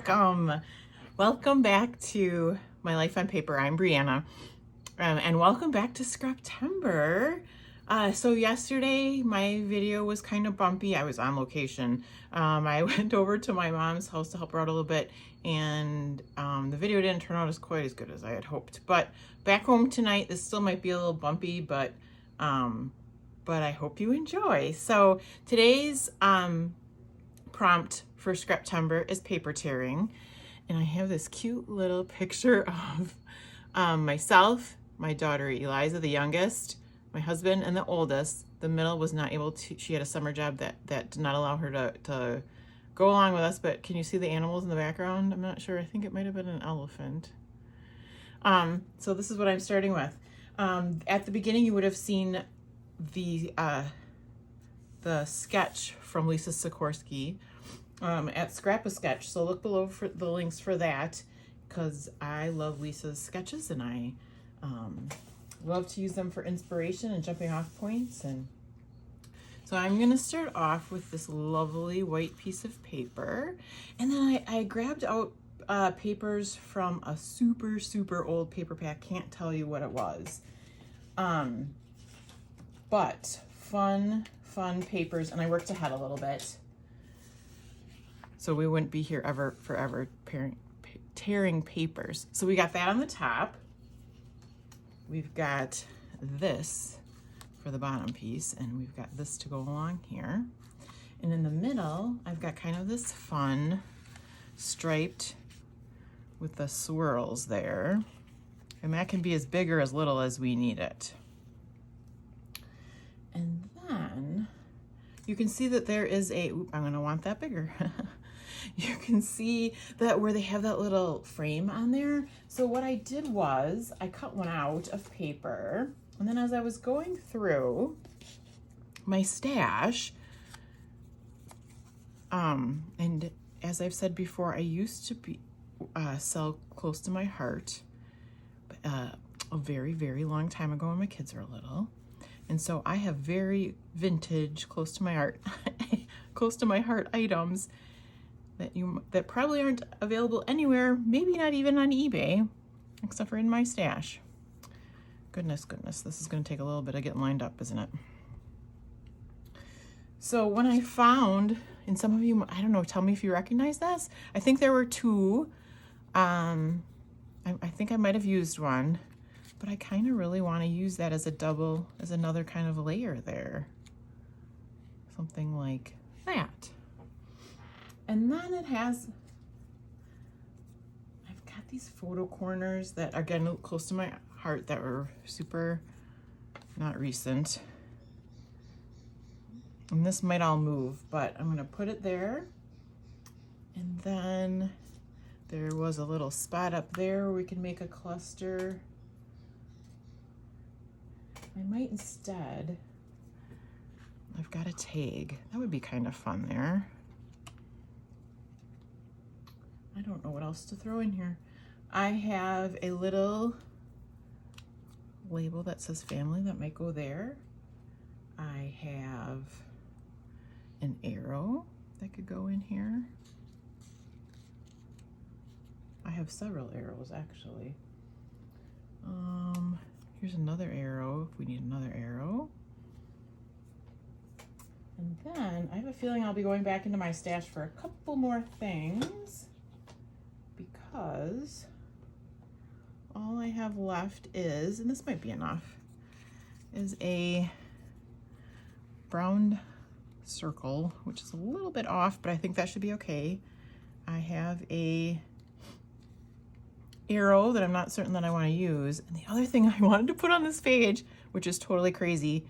Welcome back to My Life on Paper. I'm Brianna, and welcome back to Scraptember. So yesterday my video was kind of bumpy. I was on location. I went over to my mom's house to help her out a little bit, and the video didn't turn out quite as good as I had hoped. But back home tonight, this still might be a little bumpy, but I hope you enjoy. So today's prompt for Scraptember is paper tearing, and I have this cute little picture of myself, my daughter Eliza, the youngest, my husband, and the oldest. The middle was not able to, she had a summer job that did not allow her to go along with us, but can you see the animals in the background? I'm not sure. I think it might have been an elephant. So this is what I'm starting with. At the beginning you would have seen the sketch from Lisa Sikorsky at Scrap-A-Sketch. So look below for the links for that, because I love Lisa's sketches and I love to use them for inspiration and jumping off points. And so I'm going to start off with this lovely white piece of paper, and then I grabbed out papers from a super old paper pack. Can't tell you what it was, but fun papers, and I worked ahead a little bit so we wouldn't be here forever tearing papers. So we got that on the top. We've got this for the bottom piece, and we've got this to go along here. And in the middle, I've got kind of this fun striped with the swirls there. And that can be as big or as little as we need it. And then you can see that there is a, I'm gonna want that bigger. You can see that where they have that little frame on there. So what I did was I cut one out of paper, and then as I was going through my stash, and as I've said before, I used to be sell close to my heart a very long time ago when my kids were little. And so I have very vintage, close to my heart, items that probably aren't available anywhere, maybe not even on eBay, except for in my stash. Goodness, this is going to take a little bit of getting lined up, isn't it? So when I found, and some of you, I don't know, tell me if you recognize this. I think there were two. I think I might have used one, but I kind of really want to use that as another kind of layer there. Something like that. And then I've got these photo corners that are getting close to my heart that were super not recent. And this might all move, but I'm gonna put it there. And then there was a little spot up there where we can make a cluster. I might instead, I've got a tag. That would be kind of fun there. I don't know what else to throw in here. I have a little label that says family that might go there. I have an arrow that could go in here. I have several arrows actually. Here's another arrow if we need another arrow. And then I have a feeling I'll be going back into my stash for a couple more things, because all I have left is, and this might be enough, is a brown circle, which is a little bit off, but I think that should be okay. I have a arrow that I'm not certain that I want to use. And the other thing I wanted to put on this page, which is totally crazy,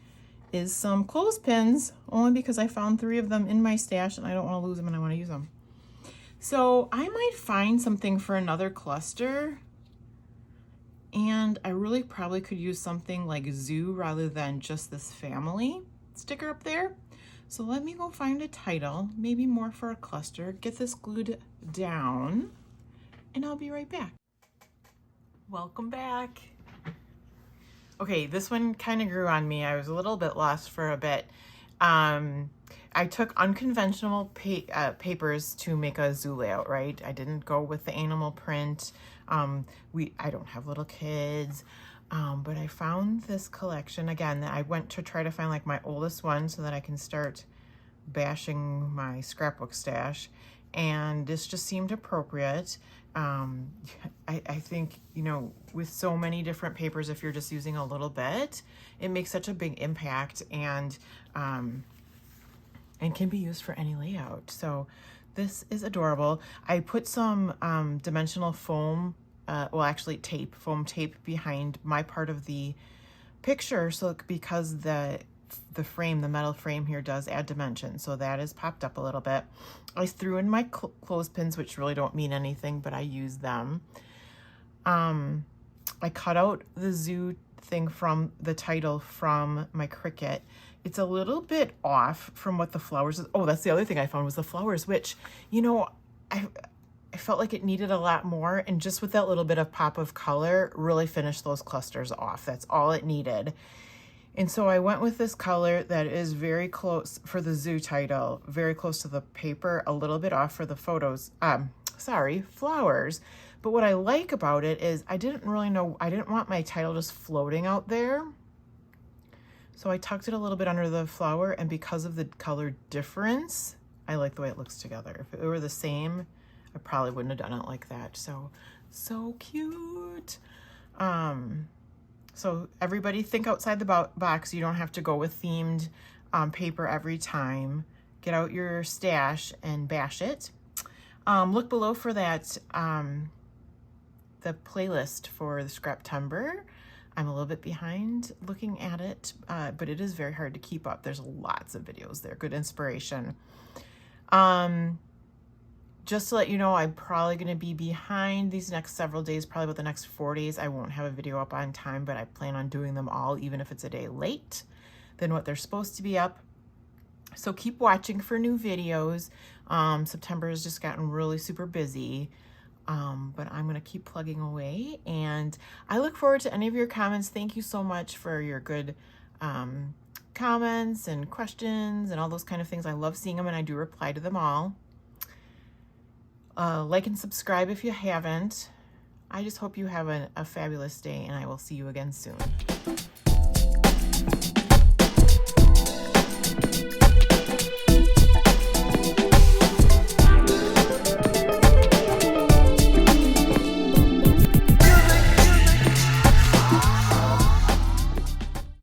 is some clothespins, only because I found 3 of them in my stash and I don't want to lose them and I want to use them. So I might find something for another cluster, and I really probably could use something like zoo rather than just this family sticker up there. So let me go find a title, maybe more for a cluster, get this glued down, and I'll be right back. Welcome back. Okay, this one kind of grew on me. I was a little bit lost for a bit. I took unconventional papers to make a zoo layout, right? I didn't go with the animal print. I don't have little kids, but I found this collection again that I went to try to find like my oldest one so that I can start bashing my scrapbook stash, and this just seemed appropriate. I think, you know, with so many different papers, if you're just using a little bit, it makes such a big impact, and can be used for any layout. So this is adorable. I put some dimensional foam, well actually foam tape behind my part of the picture, so because the frame, the metal frame here does add dimension, so that is popped up a little bit. I threw in my clothespins, which really don't mean anything, but I use them. I cut out the zoo thing from the title from my Cricut. It's a little bit off from what the flowers is. Oh, that's the other thing I found was the flowers, which, you know, I felt like it needed a lot more, and just with that little bit of pop of color really finished those clusters off. That's all it needed. And so I went with this color that is very close for the zoo title, very close to the paper, a little bit off for the photos, flowers. But what I like about it is I didn't want my title just floating out there. So I tucked it a little bit under the flower, and because of the color difference, I like the way it looks together. If it were the same, I probably wouldn't have done it like that. So cute. So everybody think outside the box. You don't have to go with themed paper every time. Get out your stash and bash it. Look below for that, the playlist for the Scraptember. I'm a little bit behind looking at it, but it is very hard to keep up. There's lots of videos there, good inspiration. Just to let you know, I'm probably going to be behind these next several days, probably about the next 4 days. I won't have a video up on time, but I plan on doing them all, even if it's a day late than what they're supposed to be up. So keep watching for new videos. September has just gotten really super busy, but I'm going to keep plugging away, and I look forward to any of your comments. Thank you so much for your good comments and questions and all those kind of things. I love seeing them, and I do reply to them all. Like and subscribe if you haven't. I just hope you have a fabulous day, and I will see you again soon.